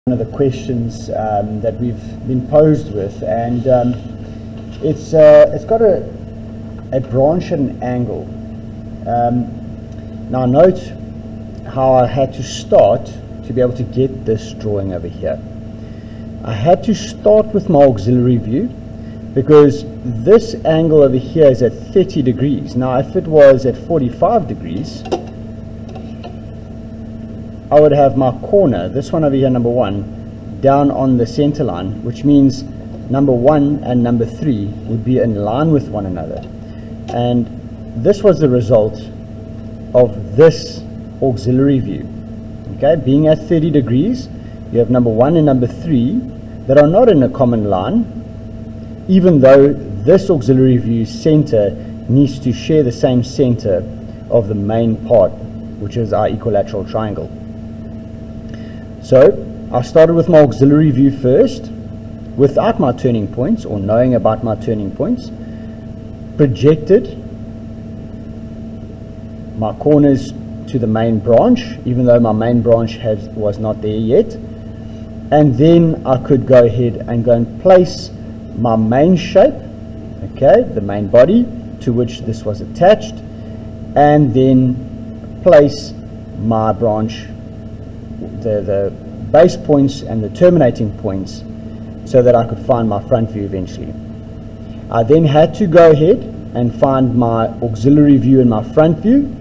One of the questions that we've been posed with, and it's got a branch at an angle. Now note how I had to start to be able to get this drawing over here. I had to start with my auxiliary view because this angle over here is at 30 degrees. Now if it was at 45 degrees, I would have my corner, this one over here, number 1, down on the center line, which means number 1 and number 3 would be in line with one another. And this was the result of this auxiliary view. Okay, being at 30 degrees, you have number 1 and number 3 that are not in a common line, even though this auxiliary view center needs to share the same center of the main part, which is our equilateral triangle. So I started with my auxiliary view first, without my turning points or knowing about my turning points, projected my corners to the main branch, even though my main branch was not there yet, and then I could go ahead and go and place my main shape, okay, the main body to which this was attached, and then place my branch, the base points and the terminating points, so that I could find my front view eventually. I then had to go ahead and find my auxiliary view and my front view,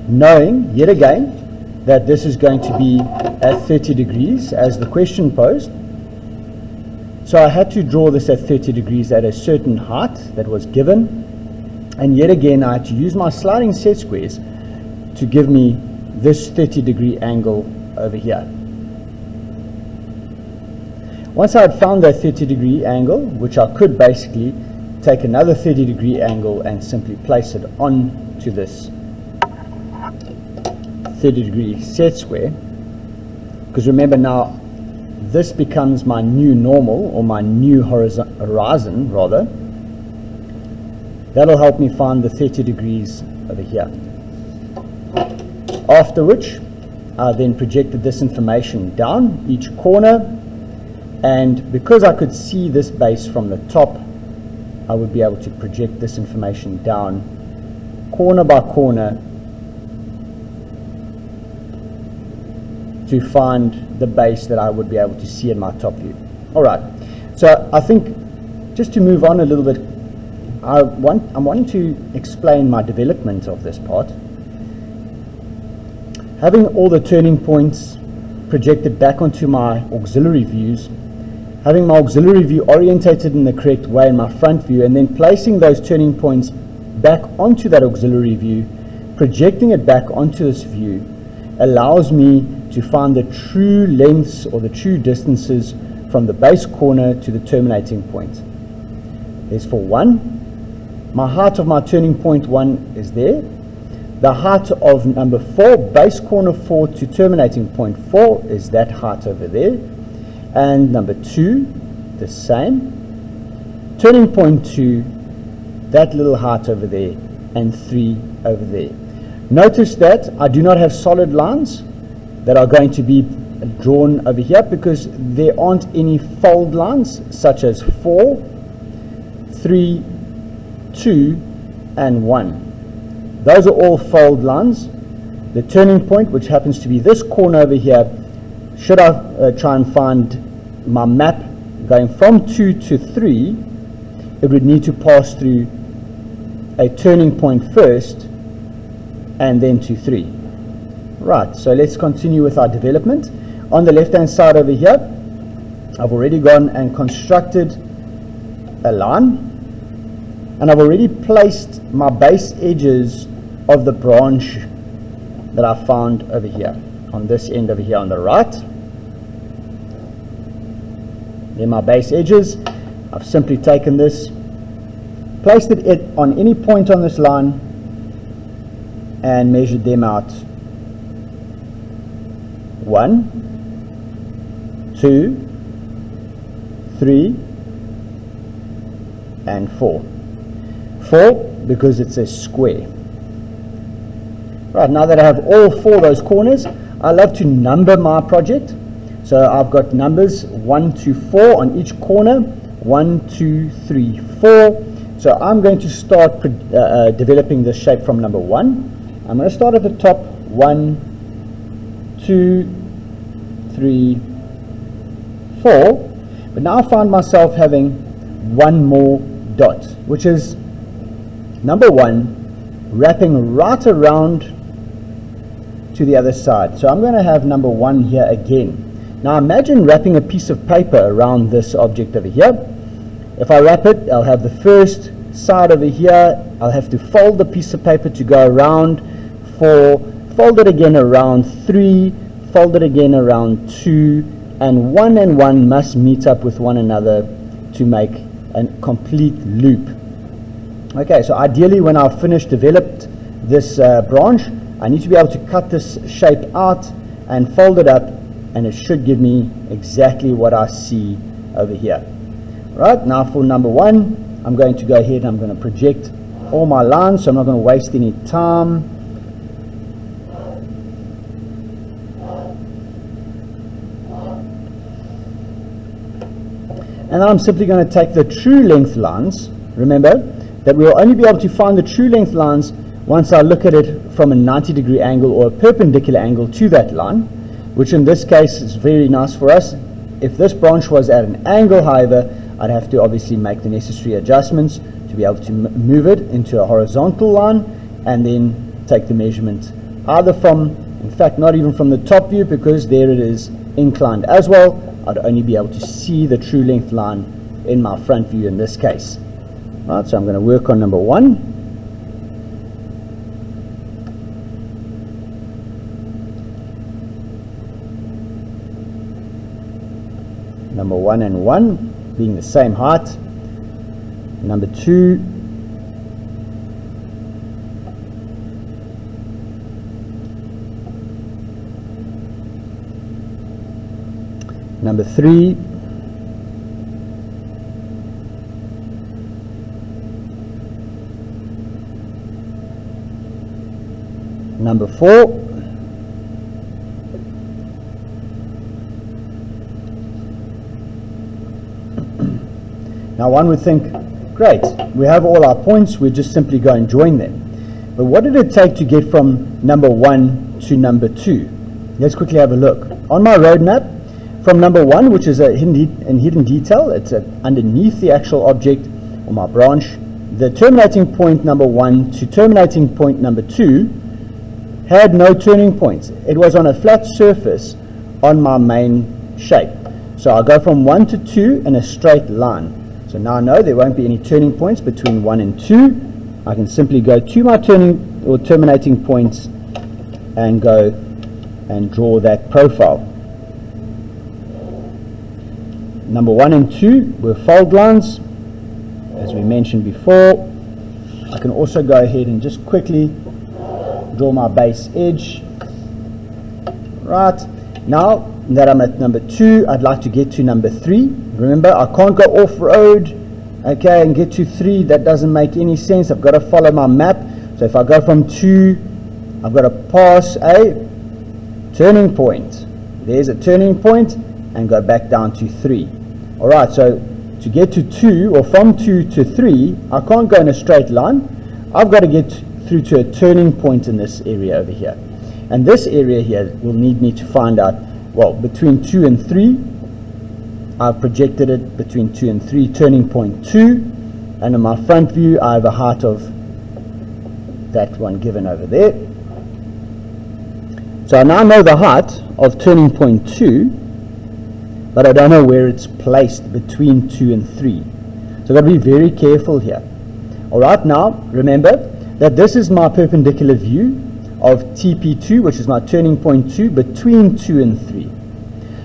knowing yet again that this is going to be at 30 degrees as the question posed. So I had to draw this at 30 degrees at a certain height that was given, and yet again I had to use my sliding set squares to give me this 30-degree angle over here. Once I had found that 30-degree angle, which I could basically take another 30-degree angle and simply place it on to this 30-degree set square, because remember now this becomes my new normal, or my new horizon rather. That'll help me find the 30 degrees over here. After which I then projected this information down each corner, and because I could see this base from the top, I would be able to project this information down corner by corner to find the base that I would be able to see in my top view. Alright, so I think just to move on a little bit, I'm wanting to explain my development of this part. Having all the turning points projected back onto my auxiliary views, having my auxiliary view orientated in the correct way in my front view, and then placing those turning points back onto that auxiliary view, projecting it back onto this view, allows me to find the true lengths or the true distances from the base corner to the terminating point. There's for 1, my height of my turning point 1 is there. The height of number 4, base corner 4 to terminating point 4, is that height over there. And number 2, the same. Turning point 2, that little height over there, and 3 over there. Notice that I do not have solid lines that are going to be drawn over here because there aren't any fold lines such as 4, 3, 2, and 1. Those are all fold lines. The turning point, which happens to be this corner over here, should I try and find my map going from 2 to 3, it would need to pass through a turning point first and then to 3. Right, so let's continue with our development. On the left hand side over here, I've already gone and constructed a line, and I've already placed my base edges of the branch that I found over here, on this end over here on the right. They're my base edges. I've simply taken this, placed it on any point on this line, and measured them out. 1, 2, 3, and 4. 4 because it's a square. Right, now that I have all 4 of those corners, I love to number my project. So I've got numbers 1 to 4 on each corner, 1, 2, 3, 4. So I'm going to start developing this shape from number 1. I'm going to start at the top, 1, 2, 3, 4. But now I find myself having one more dot, which is number 1 wrapping right around to the other side. So I'm going to have number 1 here again. Now imagine wrapping a piece of paper around this object over here. If I wrap it, I'll have the first side over here. I'll have to fold the piece of paper to go around 4, fold it again around 3, fold it again around 2, and 1 must meet up with one another to make a complete loop. Okay, so ideally when I've developed this branch, I need to be able to cut this shape out and fold it up, and it should give me exactly what I see over here. Right, now for number 1, I'm going to go ahead and I'm going to project all my lines, so I'm not going to waste any time. And I'm simply going to take the true length lines. Remember that we'll only be able to find the true length lines once I look at it from a 90-degree angle or a perpendicular angle to that line, which in this case is very nice for us. If this branch was at an angle, however, I'd have to obviously make the necessary adjustments to be able to move it into a horizontal line and then take the measurement either from, in fact not even from the top view, because there it is inclined as well. I'd only be able to see the true length line in my front view in this case. Right, so I'm going to work on number 1. Number 1 and 1 being the same height. Number 2. Number 3. Number 4. Now one would think, great, we have all our points, we just simply go and join them. But what did it take to get from number 1 to number 2? Let's quickly have a look. On my roadmap, from number 1, which is a hidden detail, it's underneath the actual object or my branch, the terminating point number 1 to terminating point number 2 had no turning points. It was on a flat surface on my main shape. So I'll go from 1 to 2 in a straight line. So now I know there won't be any turning points between 1 and 2. I can simply go to my turning or terminating points and go and draw that profile. Number 1 and 2 were fold lines, as we mentioned before. I can also go ahead and just quickly draw my base edge. Right, now that I'm at number 2, I'd like to get to number 3. Remember, I can't go off-road, okay, and get to 3. That doesn't make any sense. I've got to follow my map. So if I go from 2, I've got to pass a turning point. There's a turning point, and go back down to 3. Alright, so to get to 2, or from 2 to 3, I can't go in a straight line. I've got to get through to a turning point in this area over here. And this area here will need me to find out, well, between 2 and 3, I've projected it between 2 and 3, turning point 2, and in my front view I have a height of that one given over there. So I now know the height of turning point 2, but I don't know where it's placed between 2 and 3. So I've got to be very careful here. Alright, now remember that this is my perpendicular view of TP2, which is my turning point 2, between 2 and 3.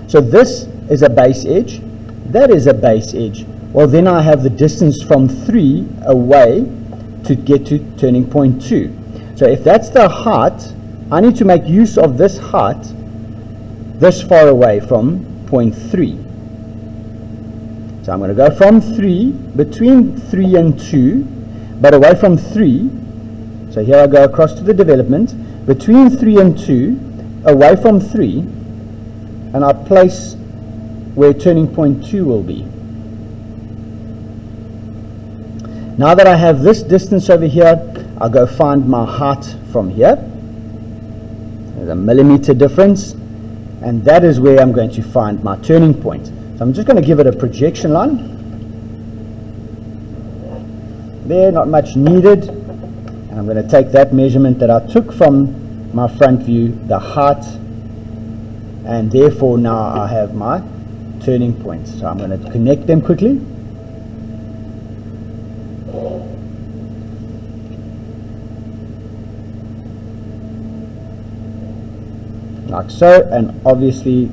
So this is a base edge, that is a base edge. Well, then I have the distance from 3 away to get to turning point 2. So if that's the height, I need to make use of this height this far away from point 3. So I'm going to go from 3, between 3 and 2, but away from 3. So here I go across to the development, between 3 and 2, away from 3, and I place where turning point 2 will be. Now that I have this distance over here, I'll go find my height from here. There's a millimeter difference, and that is where I'm going to find my turning point. So I'm just going to give it a projection line. There, not much needed. And I'm going to take that measurement that I took from my front view, the height, and therefore now I have my turning points. So I'm going to connect them quickly. Like so, and obviously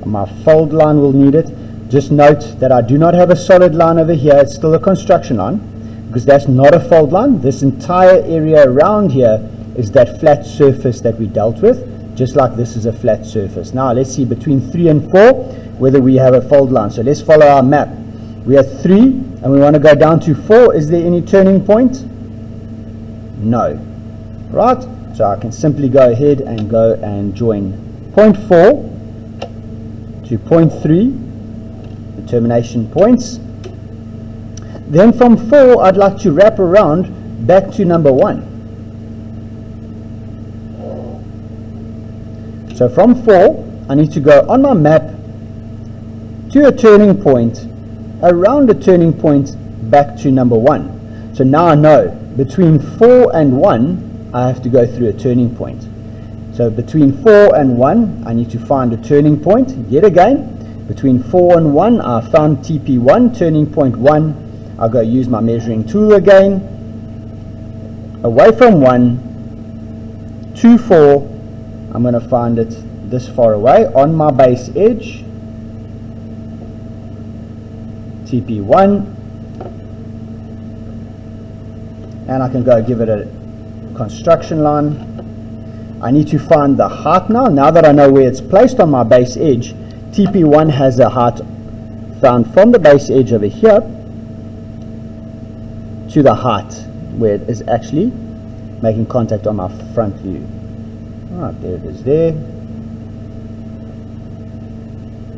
my fold line will need it. Just note that I do not have a solid line over here, it's still a construction line, because that's not a fold line. This entire area around here is that flat surface that we dealt with, just like this is a flat surface. Now let's see between 3 and 4 whether we have a fold line. So let's follow our map. We have 3 and we want to go down to 4. Is there any turning point? No. Right? So I can simply go ahead and go and join point 4 to point 3, the termination points. Then from 4, I'd like to wrap around back to number 1. So from 4, I need to go on my map to a turning point, around a turning point, back to number 1. So now I know between 4 and 1, I have to go through a turning point. So between 4 and 1, I need to find a turning point. Yet again, between 4 and 1, I found TP1, turning point 1. I'll go use my measuring tool again. Away from 1 to 4, I'm going to find it this far away on my base edge. TP1. And I can go give it a construction line. I need to find the height now. Now that I know where it's placed on my base edge, TP1 has a height found from the base edge over here to the height where it is actually making contact on my front view. Alright, there it is there.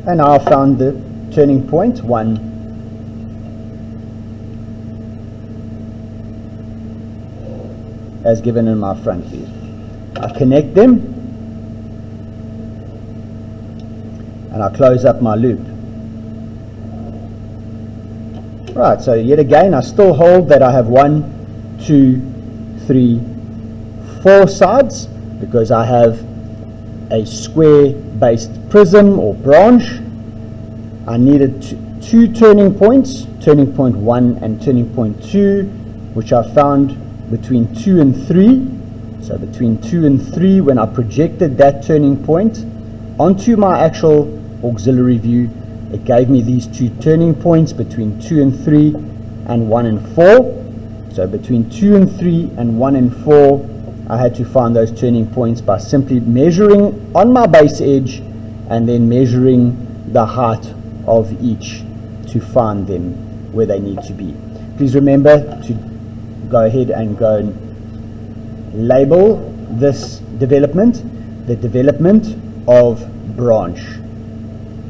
And now I found the turning point 1. As given in my front view. I connect them and I close up my loop. Right, so yet again I still hold that I have 1, 2, 3, 4 sides, because I have a square based prism or branch. I needed 2 turning points, turning point 1 and turning point 2, which I found between 2 and 3. So between 2 and 3, when I projected that turning point onto my actual auxiliary view, it gave me these 2 turning points between 2 and 3 and 1 and 4. So between 2 and 3 and 1 and 4, I had to find those turning points by simply measuring on my base edge and then measuring the height of each to find them where they need to be. Please remember to go ahead and go and label this development, the development of branch.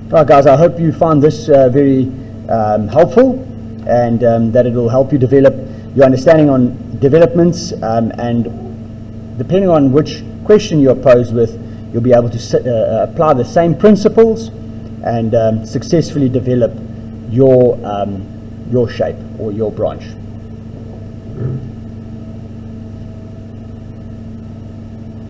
Right guys, I hope you found this very helpful, and that it will help you develop your understanding on developments, and depending on which question you're posed with, you'll be able to apply the same principles and successfully develop your shape or your branch.